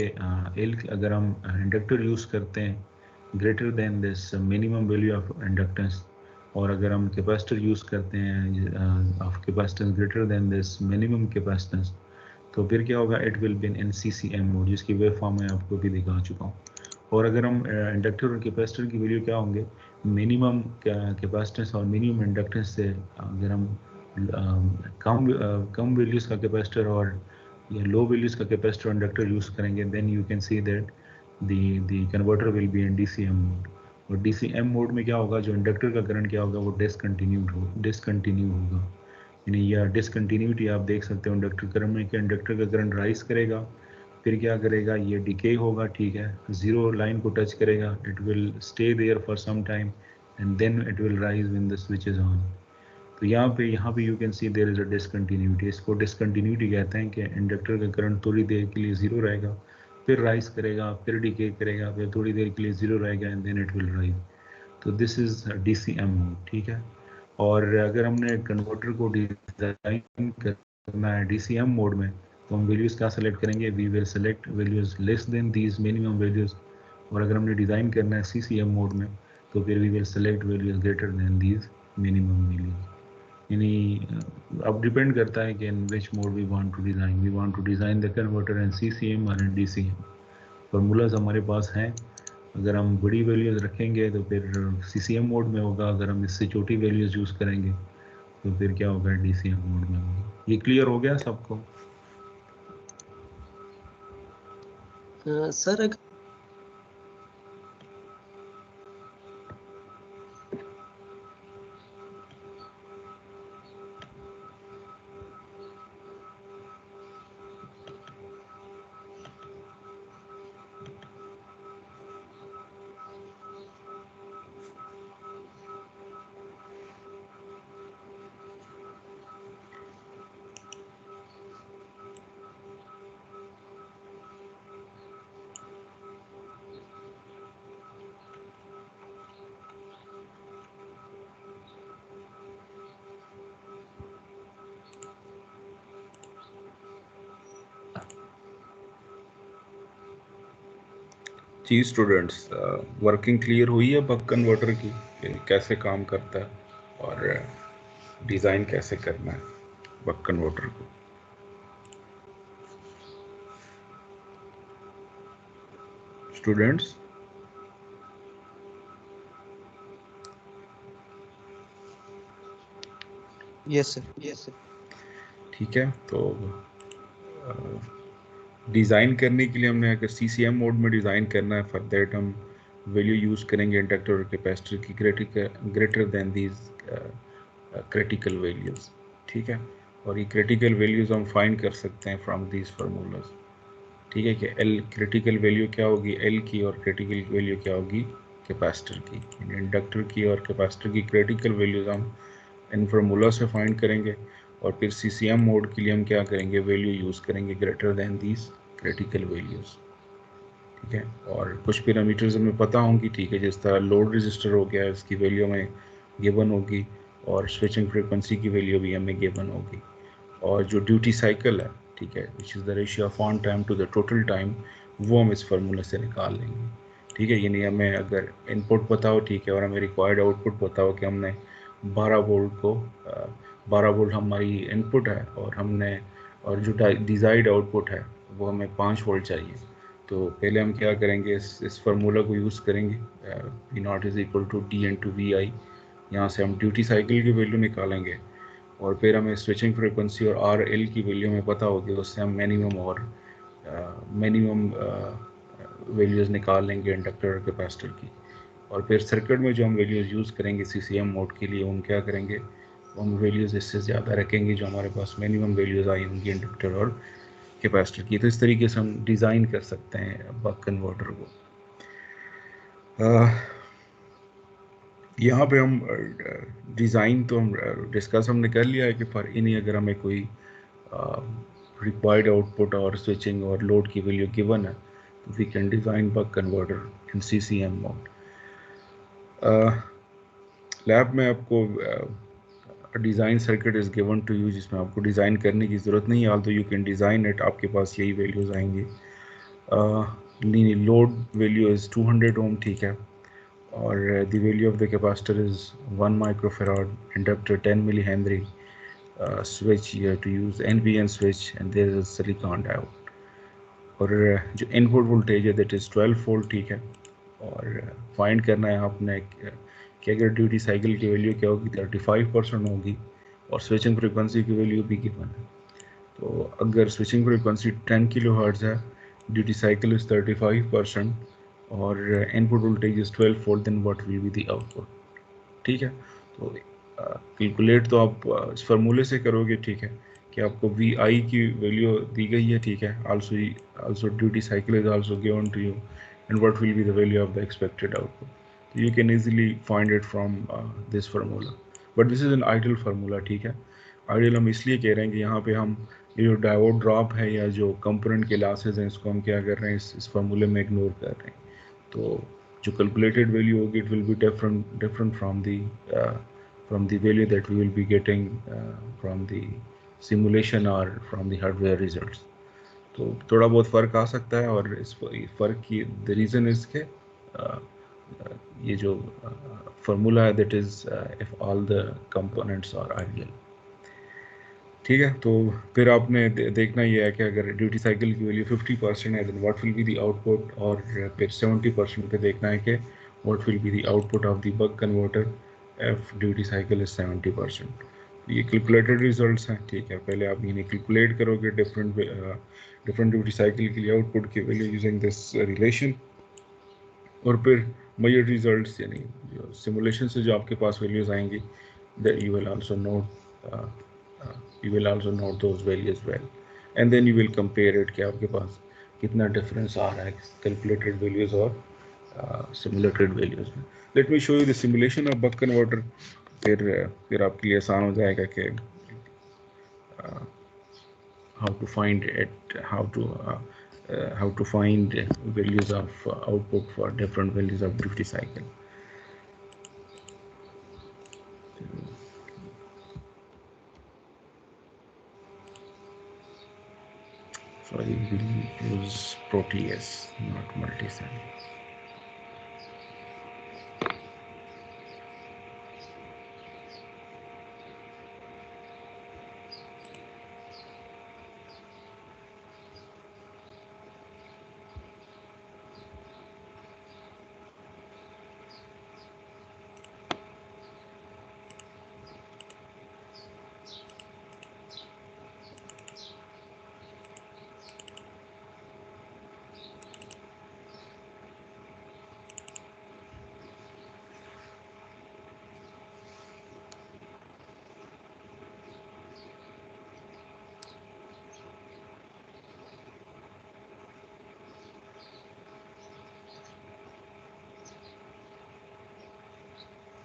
एल, अगर हम इंडक्टर यूज़ करते हैं greater than this minimum value of inductance, और अगर हम कैपेसिटर यूज़ करते हैं of capacitance greater than this minimum capacitance, तो फिर क्या होगा, it will be in CCM mode, जिसकी वेव फॉर्म मैं आपको भी दिखा चुका हूँ। और अगर हम इंडक्टर और कैपेसिटर की वैल्यू क्या होंगे, मिनिमम कैपेसिटेंस और मिनिमम इंडक्टेंस से अगर हम कम वैल्यूज़ का कैपेसिटर और या लो वैल्यूज़ का कैपेसिटर और इंडक्टर यूज़ करेंगे, then you can see that the converter will be in DCM mode. और DCM मोड में क्या होगा, जो इंडक्टर का करंट क्या होगा, वो डिसकंटिन्यू होगा। यानी या डिसकंटिन्यूटी आप देख सकते हो इंडक्टर करंट में, कि इंडक्टर का करंट राइज करेगा, फिर क्या करेगा, ये डिके होगा, ठीक है, 0 लाइन को टच करेगा, it will stay there for some time, and then it will rise when the switch is on. तो यहाँ पे you can see there is a discontinuity. इसको डिसकंटिन्यूटी कहते हैं कि इंडक्टर का करंट थोड़ी देर के लिए 0 रहेगा, फिर राइज करेगा, फिर डिके करेगा, फिर थोड़ी देर के लिए 0 रहेगा, and then it will rise. तो दिस इज DCM मोड, ठीक है। और अगर हमने कन्वर्टर को डिजाइन करना है DCM मोड में, तो हम वैल्यूज क्या सेलेक्ट करेंगे, we will select values less than these minimum values. और अगर हमने डिजाइन करना है CCM मोड में, तो फिर we will select values greater than these minimum values. यानी अब डिपेंड करता है कि in which mode we want to design, we want to design the converter in CCM और इन DCM। फार्मूलाज हमारे पास हैं। अगर हम बड़ी वैल्यूज रखेंगे तो फिर CCM मोड में होगा, अगर हम इससे छोटी वैल्यूज यूज़ करेंगे तो फिर क्या होगा, DCM मोड में होगा। ये क्लियर हो गया सबको? सर जी स्टूडेंट्स, वर्किंग क्लियर हुई है बक कन्वर्टर की, कि कैसे काम करता है और डिज़ाइन कैसे करना है बक कन्वर्टर को। Students, yes sir. ठीक है। तो डिज़ाइन करने के लिए हमने अगर CCM मोड में डिज़ाइन करना है, फॉर दैट हम वैल्यू यूज़ करेंगे इंडक्टर और कैपेसिटर की greater than these critical values. ठीक है, और ये क्रिटिकल वैल्यूज़ हम फाइंड कर सकते हैं फ्रॉम दीज फार्मूलाज। ठीक है, कि L क्रिटिकल वैल्यू क्या होगी L की, और क्रिटिकल वैल्यू क्या होगी कैपेसिटर की। इंडक्टर की और कैपेसिटर की क्रिटिकल वैल्यूज़ हम इन फार्मूला से फाइंड करेंगे, और फिर CCM मोड के लिए हम क्या करेंगे, वैल्यू यूज़ करेंगे greater than these critical values. ठीक है, और कुछ पैरामीटर्स हमें पता होंगी। ठीक है, जिस तरह लोड रजिस्टर हो गया, इसकी वैल्यू हमें गिवन होगी, और स्विचिंग फ्रीक्वेंसी की वैल्यू भी हमें गिवन होगी, और जो ड्यूटी साइकिल है, ठीक है, which is the ratio of on time to the total time, वो हम इस फार्मूले से निकाल लेंगे। ठीक है, यानी हमें अगर इनपुट पता हो, ठीक है, और हमें रिक्वायर्ड आउटपुट पता हो कि हमने 12 वोल्ट को 12 वोल्ट हमारी इनपुट है, और हमने और जो डिज़ायर्ड आउटपुट है वो हमें 5 वोल्ट चाहिए। तो पहले हम क्या करेंगे, इस फार्मूला को यूज़ करेंगे, P not is equal to D into V I. यहाँ से हम ड्यूटी साइकिल की वैल्यू निकालेंगे, और फिर हमें स्विचिंग फ्रीक्वेंसी और आर एल की वैल्यू हमें पता होगी, उससे हम मिनिमम वैल्यूज़ निकाल लेंगे इंडक्टर और कैपेसिटर की। और फिर सर्किट में जो हम वैल्यूज़ यूज़ करेंगे CCM मोड के लिए, हम क्या करेंगे, हम वैल्यूज़ इससे ज़्यादा रखेंगे जो हमारे पास मिनिमम वैल्यूज़ आई होंगी इंडक्टर और कैपेसिटर की। तो इस तरीके से हम डिज़ाइन कर सकते हैं बक कन्वर्टर को। यहाँ पे हम डिज़ाइन तो हम डिस्कस हमने कर लिया है कि फॉर इन्हीं अगर हमें कोई रिक्वायर्ड आउटपुट और स्विचिंग और लोड की वैल्यू गिवन है, तो we can design buck converter in CCM mode. Lab में आपको design circuit is given to you, जिसमें आपको डिज़ाइन करने की ज़रूरत नहीं है, although you can design it, आपके पास यही वैल्यूज़ आएंगी। लोड वैल्यू इज़ 200 ओम, ठीक है, और the value of the capacitor is 1 microfarad, inductor 10 millihenry, switch you have to use NPN switch, and there is a silicon diode, और जो input voltage है दैट इज़ 12 वोल्ट। ठीक है, और फाइंड करना है आपने कि अगर ड्यूटी साइकिल की वैल्यू क्या होगी, 35% होगी, और स्विचिंग फ्रीक्वेंसी की वैल्यू भी गिवन है। तो अगर स्विचिंग फ्रीक्वेंसी 10 किलो हर्ट्ज़ है, ड्यूटी साइकिल इज़ 35%, और input voltage is 12 volt, then what will be the output. ठीक है, तो कैलकुलेट तो आप इस फार्मूले से करोगे। ठीक है, कि आपको वी आई की वैल्यू दी गई है। ठीक है, also duty cycle is also given to you, and what will be the value of the expected output. तो you can easily find it from this formula, but this is an ideal formula. ठीक है, ideal हम इसलिए कह रहे हैं कि यहाँ पे हम ये जो डायोड ड्रॉप है या जो कंपोनेंट के लॉसेज हैं, इसको हम क्या कर रहे हैं, इस फार्मूले में इग्नोर कर रहे हैं। तो जो कैलकुलेटेड वैल्यू होगी, it will be different from the value that we will be getting from the simulation or from the hardware results. तो थोड़ा बहुत फ़र्क आ सकता है, और इस फ़र्क की द रीज़न इज़ के ये जो फार्मूला है that is if all the components are ideal. ठीक है, तो फिर आपने देखना ये है कि अगर ड्यूटी साइकिल की वैल्यू 50% है, then what will be the output, और फिर 70% पे देखना है कि what will be the output of the buck converter if duty cycle is 70%। ये कैलकुलेटेड रिजल्ट्स हैं। ठीक है, पहले आप इन्हें कैलकुलेट करोगे डिफरेंट ड्यूटी साइकिल के लिए आउटपुट की वैल्यू यूजिंग दिस रिलेशन, और फिर मेजर रिजल्ट्स यानी जो सिमुलेशन से जो आपके पास वैल्यूज आएंगी, that you will also note those values well, and then you will compare it कि आपके पास कितना डिफरेंस आ रहा है कैलकुलेटेड वैल्यूज और सिमुलेटेड वैल्यूज में। Let me show you the simulation of buck converter, फिर आपके लिए आसान हो जाएगा कि how to find it, how to find values of output for different values of duty cycle. So I will use Proteus, not Multisim.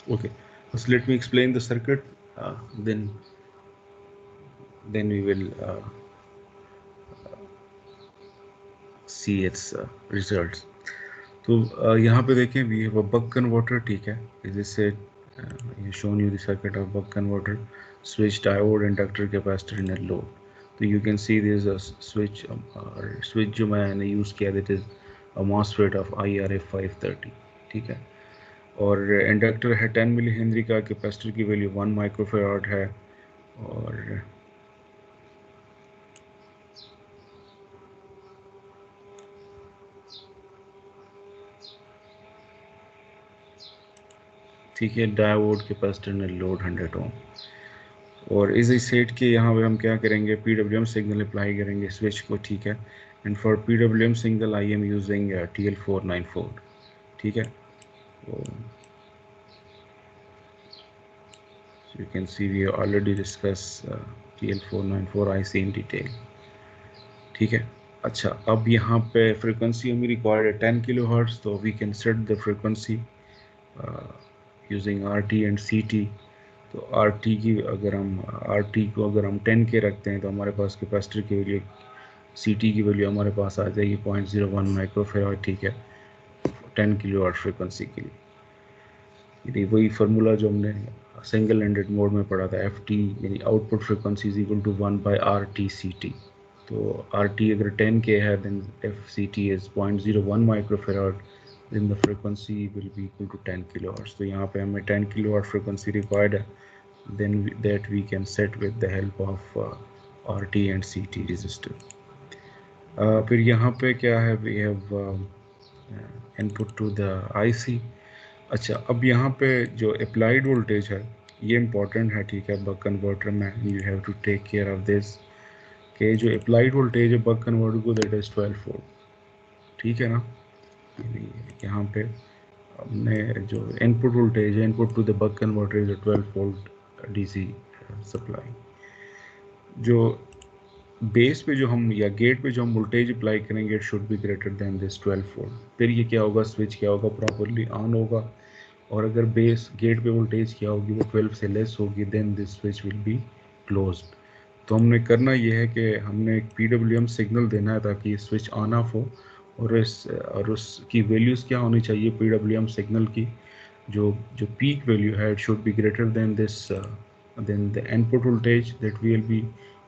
Okay, so let me explain the circuit, then we will see its results. तो यहाँ पे देखें we have a buck converter, ठीक है, जैसे shown you the circuit of buck converter, switch, diode, inductor, capacitor in a load. तो you can see there is a switch, switch जो मैंने use किया, that is a MOSFET of IRA 530, ठीक है, और इंडक्टर है 10 मिली हेनरी का, capacitor की वैल्यू 1 माइक्रोफैराड है, और ठीक है, डायोड, कैपेसिटर ने लोड 100 ओम, और इस सेट के यहाँ पे हम क्या करेंगे, PWM सिग्नल अप्लाई करेंगे स्विच को, ठीक है, and for PWM signal I am using TL494, ठीक है, तो you can see we already discuss TL494 IC in detail, ठीक है। अच्छा, अब यहाँ पे फ्रीक्वेंसी हमें रिक्वायर्ड है 10 किलोहर्ट्ज, तो we can set the frequency using RT and CT। तो RT की अगर हम RT को अगर हम 10 के रखते हैं तो हमारे पास कैपेसिटर की वैल्यू, CT की वैल्यू हमारे पास आ जाएगी 0.01 माइक्रोफैराड, ठीक है, 10 किलोवाट फ्रीक्वेंसी के लिए। ये वही फार्मूला जो हमने सिंगल एंडेड मोड में पढ़ा था, FT यानी output frequency is equal to 1/RT CT। तो RT अगर 10 के है then FCT is 0.01 microfarad, then the frequency will be equal to 10 kilohertz. तो यहाँ पे हमें 10 kilowatt frequency required है, then that we can set with the help of RT and CT resistor. फिर यहाँ पे क्या है, we have input to the IC। अच्छा, अब यहाँ पे जो applied voltage है ये important है, ठीक है, बक कन्वर्टर में you have to take care of this, कि जो applied voltage है बक कन्वर्टर को that is 12 volt, ठीक है ना। यहाँ पे हमने जो इनपुट वोल्टेज है, input to the buck converter is 12 volt DC supply. जो बेस पे जो हम या गेट पे जो हम वोल्टेज अप्लाई करेंगे it should be greater than this 12 volt. फिर ये क्या होगा, स्विच क्या होगा, प्रॉपरली ऑन होगा, और अगर बेस गेट पे वोल्टेज क्या होगी वो 12 से लेस होगी, then this switch will be closed. तो हमने करना ये है कि हमने एक PWM सिग्नल देना है ताकि स्विच ऑन ऑफ हो, और उसकी वैल्यूज़ क्या होनी चाहिए PWM सिग्नल की, जो पीक वैल्यू है it should be greater than this than the input voltage that we will be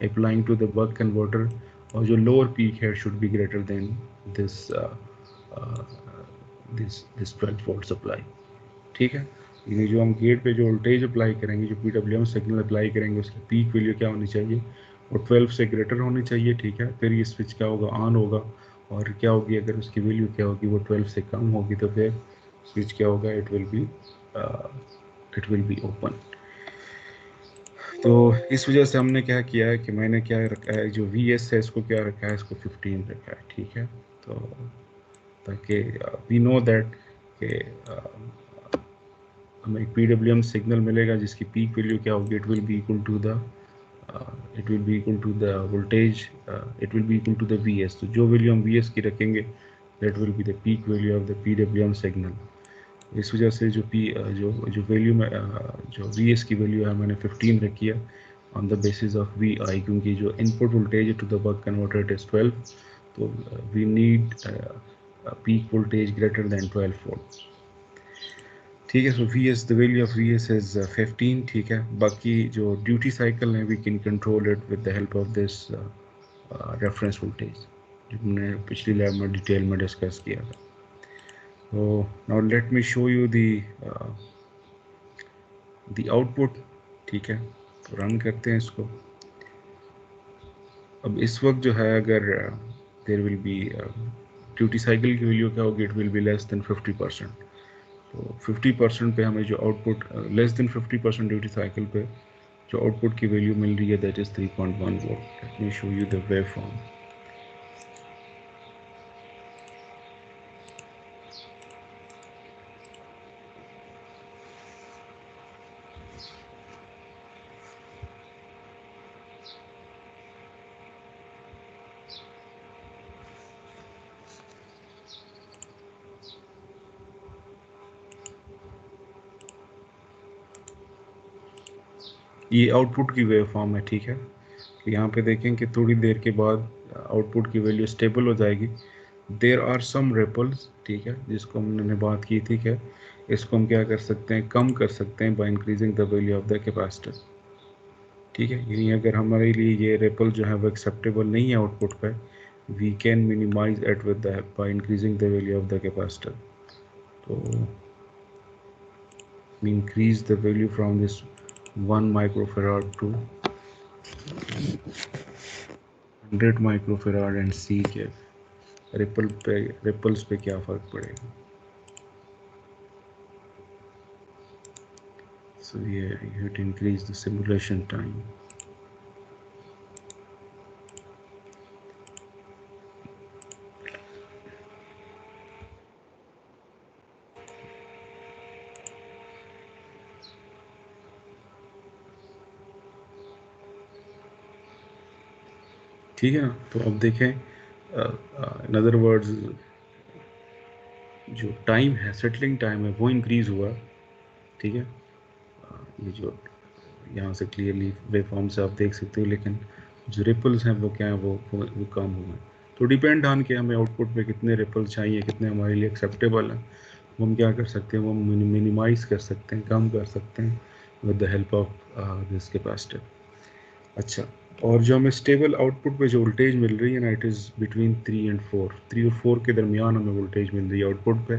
applying to the buck converter, और जो लोअर पीक है should be greater than this this 12 volt supply, ठीक है। यानी जो हम gate पे जो वोल्टेज अप्लाई करेंगे, जो PWM सिग्नल अप्लाई करेंगे, उसकी पीक वैल्यू क्या होनी चाहिए, वो 12 से ग्रेटर होनी चाहिए, ठीक है। फिर ये स्विच क्या होगा, ऑन होगा, और क्या होगी अगर उसकी वैल्यू क्या होगी, वो 12 से कम होगी, तो फिर स्विच क्या होगा, इट विल बी ओपन। तो इस वजह से हमने क्या किया है कि मैंने क्या रखा है, जो VS है इसको क्या रखा है, इसको 15 रखा है, ठीक है। तो ताकि वी नो दैट कि हमें एक PWM सिग्नल मिलेगा जिसकी पीक वैल्यू क्या होगी, it will be equal to the voltage, it will be equal to the VS। तो जो वैल्यू हम VS की रखेंगे that will be the peak value of the PWM signal. इस वजह से जो वैल्यू में जो VS की वैल्यू है मैंने 15 रखी है on the basis of VI, क्योंकि जो input voltage to the buck converter is 12, तो we need peak voltage greater than 12 volt, ठीक है। So VS, the value of VS is 15, ठीक है। बाकी जो ड्यूटी साइकिल है we can control it with the help of this reference voltage, जो हमने पिछली लैब में डिटेल में डिस्कस किया था। तो now let me show you the output, ठीक है। तो रन करते हैं इसको। अब इस वक्त जो है अगर there will be duty cycle की वैल्यू क्या होगी, it will be less than 50%। तो 50% पे हमें जो output less than 50% duty cycle पे जो आउटपुट की वैल्यू मिल रही है that is 3.1 volt. Let me show you the wave form. ये आउटपुट की वेव फॉर्म है, ठीक है। तो यहाँ पे देखें कि थोड़ी देर के बाद आउटपुट की वैल्यू स्टेबल हो जाएगी। देर आर सम रिपल्स, ठीक है, जिसको हमने बात की थी कि इसको हम क्या कर सकते हैं, कम कर सकते हैं bye increasing the value of the capacitor, ठीक है। यानी अगर हमारे लिए ये रिपल जो है वो एक्सेप्टेबल नहीं है आउटपुट पे, we can minimize it with the by increasing the value of the capacitor. तो we increase the value from this 1 microfarad to 100 microfarad and see के रिपल्स पे क्या फर्क पड़ेगा। So yeah, you have to increase the simulation time. ठीक है ना। तो अब देखें इन अदर वर्ड्स जो टाइम है, सेटलिंग टाइम है, वो इंक्रीज हुआ, ठीक है। ये जो यहाँ से क्लियरली वेव फॉर्म से आप देख सकते हो, लेकिन जो रिपल्स हैं वो क्या है, वो कम हुए हैं। तो डिपेंड ऑन के हमें आउटपुट पे कितने रिपल्स चाहिए, कितने हमारे लिए एक्सेप्टेबल हैं, वो हम क्या कर सकते हैं, वो मिनिमाइज कर सकते हैं, कम कर सकते हैं with the help of this capacitor. अच्छा, और जो हमें स्टेबल आउटपुट पे जो वोल्टेज मिल रही है ना, इट इज़ बिटवीन 3 and 4, 3 और 4 के दरमियान हमें वोल्टेज मिल रही है आउटपुट पे।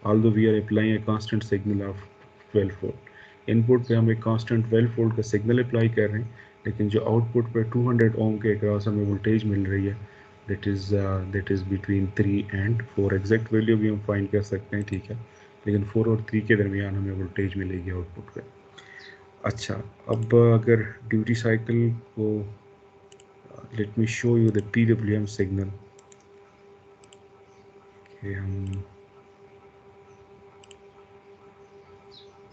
Although we are applying a constant signal of 12 volt. Input पे हम एक कांस्टेंट 12 वोल्ट का सिग्नल अप्लाई कर रहे हैं, लेकिन जो आउटपुट पे 200 ओम के अक्रॉस हमें वोल्टेज मिल रही है, that is between 3 and 4। Exact value भी हम फाइंड कर सकते हैं, ठीक है, लेकिन 4 और 3 के दरमियान हमें वोल्टेज मिलेगी आउटपुट पे। अच्छा, अब अगर ड्यूटी साइकिल को let me show you the PWM signal कि हम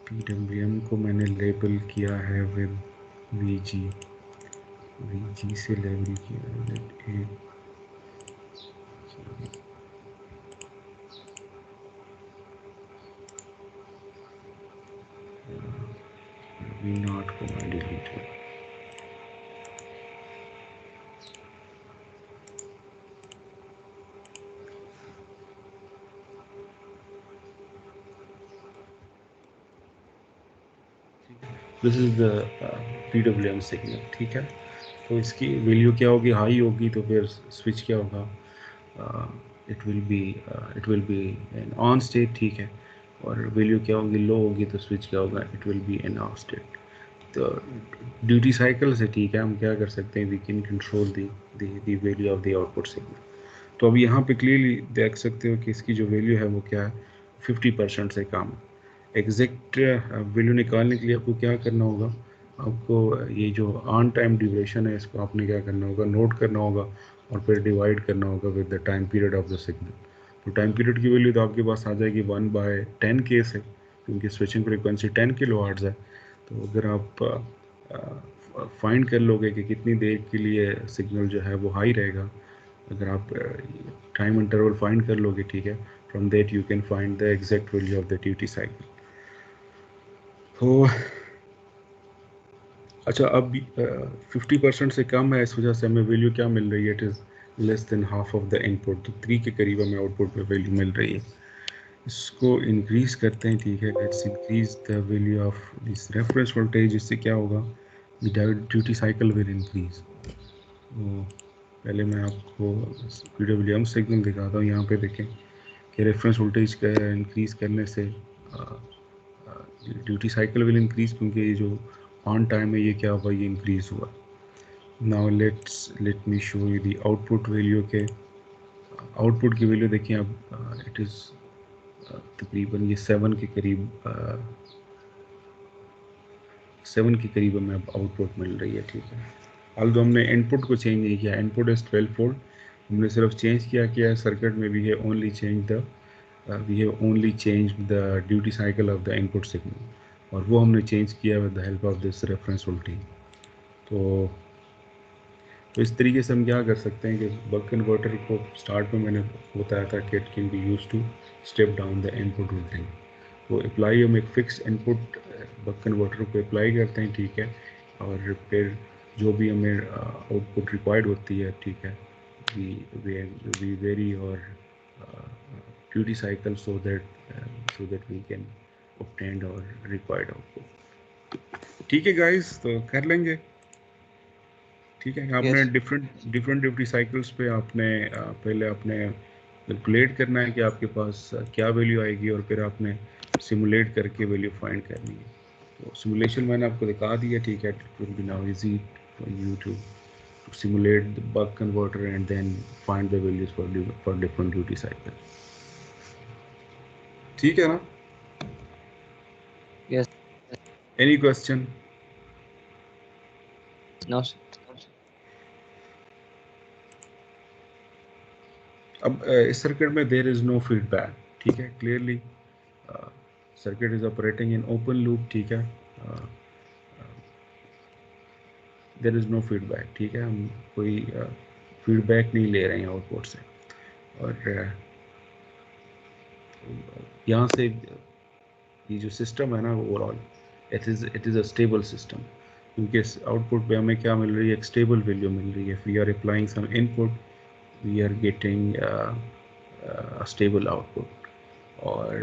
PWM को मैंने लेबल किया है विद VG से लेबल किया है, let A V0 को मैं डिलीट कर। This is the PWM signal, ठीक है। तो इसकी वैल्यू क्या होगी, हाई होगी तो फिर स्विच क्या होगा, it will be an on state, ठीक है। और वैल्यू क्या होगी, लो होगी तो स्विच क्या होगा, it will be an off state. तो ड्यूटी साइकिल से, ठीक है, हम क्या कर सकते हैं, we can control the value of the output signal. तो अब यहाँ पे क्लियरली देख सकते हो कि इसकी जो वैल्यू है वो क्या है, 50% से कम है। एग्जैक्ट वैल्यू निकालने के लिए आपको क्या करना होगा, आपको ये जो ऑन टाइम ड्यूरेशन है इसको आपने क्या करना होगा, नोट करना होगा और फिर डिवाइड करना होगा with the time period of the signal. तो टाइम पीरियड की वैल्यू तो आपके पास आ जाएगी 1/10 केस है, क्योंकि स्विचिंग फ्रिक्वेंसी 10 किलोहर्ट्ज़ है। तो अगर आप फाइंड कर लोगे कि कितनी देर के लिए सिग्नल जो है वो हाई रहेगा, अगर आप टाइम इंटरवल फाइंड कर लोगे, ठीक है, from that you can find the exact value of the duty cycle. तो अच्छा, अब 50% से कम है, इस वजह से हमें वैल्यू क्या मिल रही है, it is less than half of the input. तो 3 के करीब हमें आउटपुट पे वैल्यू मिल रही है। इसको इंक्रीज करते हैं, ठीक है, let's increase the value of this reference voltage. इससे क्या होगा, ड्यूटी साइकिल विल इंक्रीज। तो पहले मैं आपको PWM सिग्नल दिखाता हूँ। यहाँ पे देखें कि रेफरेंस वोल्टेज का इंक्रीज करने से ड्यूटी साइकिल विल इंक्रीज, क्योंकि ये जो ऑन टाइम है ये क्या हुआ, ये इंक्रीज हुआ। Now let me show you the output value के। आउटपुट की वैल्यू देखिए अब, इट इज़ तकरीबन ये 7 के करीब, 7 के करीब हमें अब आउटपुट मिल रही है, ठीक है। ऑल्दो हमने इनपुट को चेंज नहीं किया, इनपुट इज 12 वोल्ट, हमने सिर्फ चेंज किया है सर्किट में we have only change the duty cycle of the input signal, और वो हमने चेंज किया with the help of this reference voltage. तो इस तरीके से हम क्या कर सकते हैं कि बक कन्वर्टर को स्टार्ट में मैंने बताया था कि it can be use to step down the input voltage. तो अप्लाई हम एक फिक्स इनपुट बक कन्वर्टर को अप्लाई करते हैं, ठीक है, और फिर जो भी हमें आउटपुट रिक्वायर्ड होती है, ठीक है, we vary और duty cycle so that we can obtain our required output. ठीक है गाइस, तो कर लेंगे। ठीक है, आपने Yes. डिफरेंट ड्यूटी साइकिल्स पे आपने पहले आपने कैलकुलेट करना है कि आपके पास क्या वैल्यू आएगी, और फिर आपने सिमुलेट करके वैल्यू फाइंड करनी है। तो सिमुलेशन मैंने आपको दिखा दिया, ठीक है। It will be now easy for you to simulate the buck converter and then find the values for different duty cycle. ठीक है ना? Yes. Any question? No. अब इस सर्किट में there is no feedback, ठीक है, clearly circuit is operating in open loop, ठीक है, there is no feedback, ठीक है, हम कोई फीडबैक नहीं ले रहे हैं आउटपुट से, और यहाँ से ये जो सिस्टम है ना overall it is a stable system, क्योंकि आउटपुट पे हमें क्या मिल रही है, एक स्टेबल वैल्यू मिल रही है। If we are applying some input we are getting stable output. और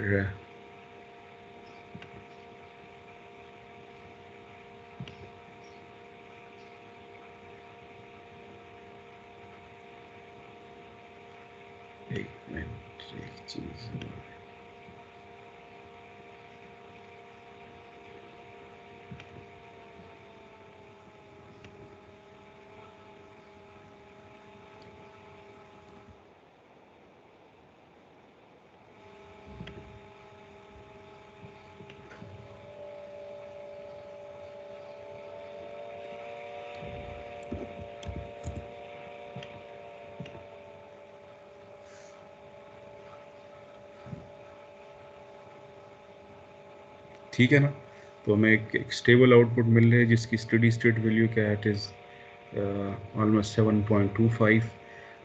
एक मिनट, एक चीज़ ठीक है ना। तो हमें एक स्टेबल आउटपुट मिल रहा है जिसकी स्टडी स्टेट वैल्यू क्या है, इट इज़ ऑलमोस्ट 7.25,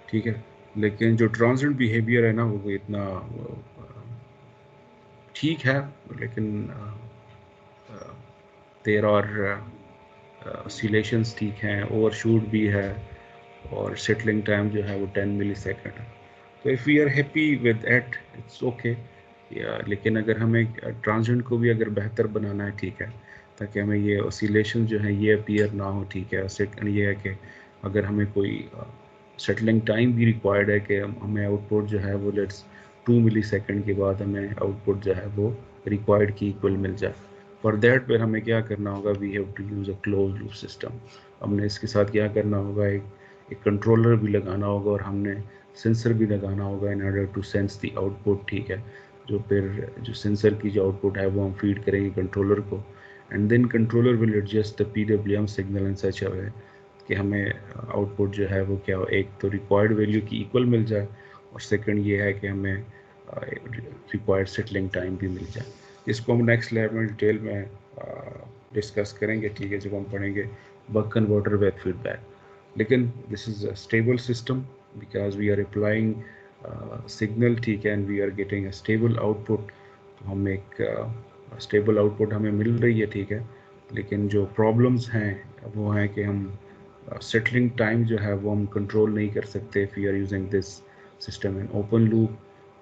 ठीक है। लेकिन जो ट्रांजिएंट बिहेवियर है ना वो इतना ठीक है, लेकिन देयर आर ऑसिलेशंस ठीक हैं, ओवरशूट भी है, और सेटलिंग टाइम जो है वो 10 मिली सेकेंड है। तो if we are happy with it it's okay. लेकिन अगर हमें ट्रांजिएंट को भी अगर बेहतर बनाना है, ठीक है, ताकि हमें ये ऑसिलेशन जो है ये अपीयर ना हो, ठीक है। सेकंड ये है कि अगर हमें कोई सेटलिंग टाइम भी रिक्वायर्ड है कि हमें आउटपुट जो है वो लेट्स 2 मिली सेकेंड के बाद हमें आउटपुट जो है वो रिक्वायर्ड की इक्वल मिल जाए। फॉर दैट फिर हमें क्या करना होगा, we have to use a close loop system. हमने इसके साथ क्या करना होगा, एक कंट्रोलर भी लगाना होगा, और हमने सेंसर भी लगाना होगा in order to sense the output, ठीक है। जो फिर जो सेंसर की जो आउटपुट है वो हम फीड करेंगे कंट्रोलर को, and then controller will adjust the PWM signal in such a way कि हमें आउटपुट जो है वो क्या हो, एक तो रिक्वायर्ड वैल्यू की इक्वल मिल जाए, और सेकंड ये है कि हमें रिक्वायर्ड सेटलिंग टाइम भी मिल जाए। इसको हम नेक्स्ट लैब में डिटेल में डिस्कस करेंगे, ठीक है, जब हम पढ़ेंगे बक कन्वर्टर विद फीडबैक। लेकिन this is a stable system because we are applying signal, ठीक है, and we are getting a stable output. तो हम एक स्टेबल आउटपुट हमें मिल रही है, ठीक है। लेकिन जो प्रॉब्लम्स हैं वो हैं कि हम सेटलिंग टाइम जो है वो हम कंट्रोल नहीं कर सकते if we are using this system in open loop,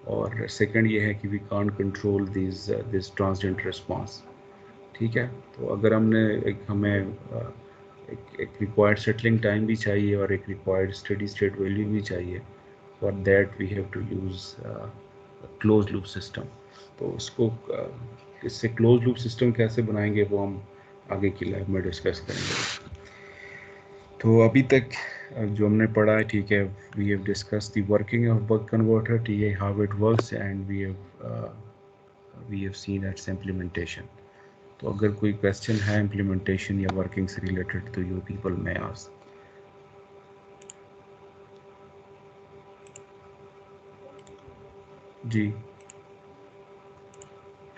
और सेकंड ये है कि we can't control this transient response, ठीक है। तो अगर हमने हमें एक रिक्वायर्ड सेटलिंग टाइम भी चाहिए और एक रिक्वायर्ड स्टेडी स्टेट वैल्यू भी चाहिए, for that we have to use close loop system. तो इसको इससे क्लोज लूप सिस्टम कैसे बनाएंगे वो हम आगे की लैब में डिस्कस करेंगे। तो अभी तक जो हमने पढ़ा है, ठीक है, we have discuss the working of buck converter, ठीक है, how it works, and we have seen its implementation. तो अगर कोई क्वेश्चन है इम्प्लीमेंटेशन या वर्किंग से रिलेटेड तो यू पीपल में आस्क। जी